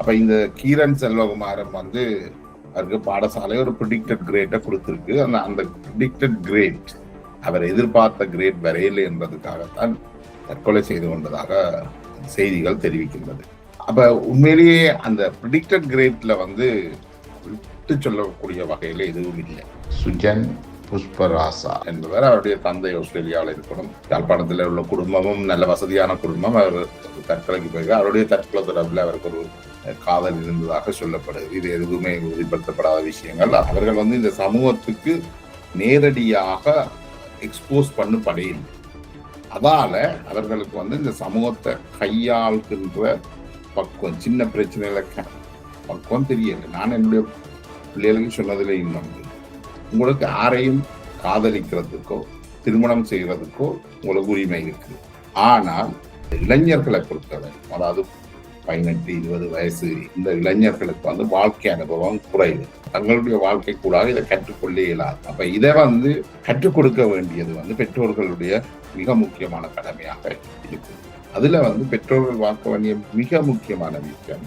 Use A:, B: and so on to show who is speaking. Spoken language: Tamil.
A: அப்ப இந்த கீரன் செல்வகுமாரன் வந்து அவருக்கு பாடசாலை ஒரு ப்ரிடிக்டட் கிரேட்டை கொடுத்திருக்கு. அந்த ப்ரிடிக்டட் கிரேட் அவர் எதிர்பார்த்த கிரேட் வரையில்லை என்பதற்காகத்தான் தற்கொலை செய்து கொண்டதாக செய்திகள் தெரிவிக்கின்றது. அப்ப உண்மையிலேயே அந்த ப்ரிடிக்டட் கிரேட்ல வந்து விட்டு சொல்லக்கூடிய வகையில எதுவும் இல்லை. சுஜன் புஷ்பராசா என்பவர் அவருடைய தந்தை ஆஸ்திரேலியாவில் இருக்கணும். யாழ்ப்பாணத்தில் உள்ள குடும்பமும் நல்ல வசதியான குடும்பம். அவர் தற்கொலைக்கு போய் அவருடைய தற்கொலை தொடர்பில் அவருக்கு ஒரு காதல் இருந்ததாக சொல்லப்படுது. இது எதுவுமே உறுதிப்படுத்தப்படாத விஷயங்கள். அவர்கள் வந்து இந்த சமூகத்துக்கு நேரடியாக எக்ஸ்போஸ் பண்ணப்படையில் அதால அவர்களுக்கு வந்து இந்த சமூகத்தை கையாளுகின்ற பக்குவம், சின்ன பிரச்சனைகளை பக்குவம் தெரியல. நான் என்னுடைய பிள்ளைகளுக்கு சொன்னதில் இன்னும் உங்களுக்கு யாரையும் காதலிக்கிறதுக்கோ திருமணம் செய்வதற்கோ உங்களுக்கு உரிமை இருக்கு. ஆனால் இளைஞர்களை பொறுத்தவரை, அதாவது 18-20 வயசு இந்த இளைஞர்களுக்கு வந்து வாழ்க்கை அனுபவம் குறைவு. தங்களுடைய வாழ்க்கை கூட இதை கற்றுக்கொள்ள இயலாது. அப்ப இதை வந்து கற்றுக் கொடுக்க வேண்டியது வந்து பெற்றோர்களுடைய மிக முக்கியமான கடமையாக இருக்கு. அதுல வந்து பெற்றோர்கள் பார்க்க வேண்டிய மிக முக்கியமான விஷயம்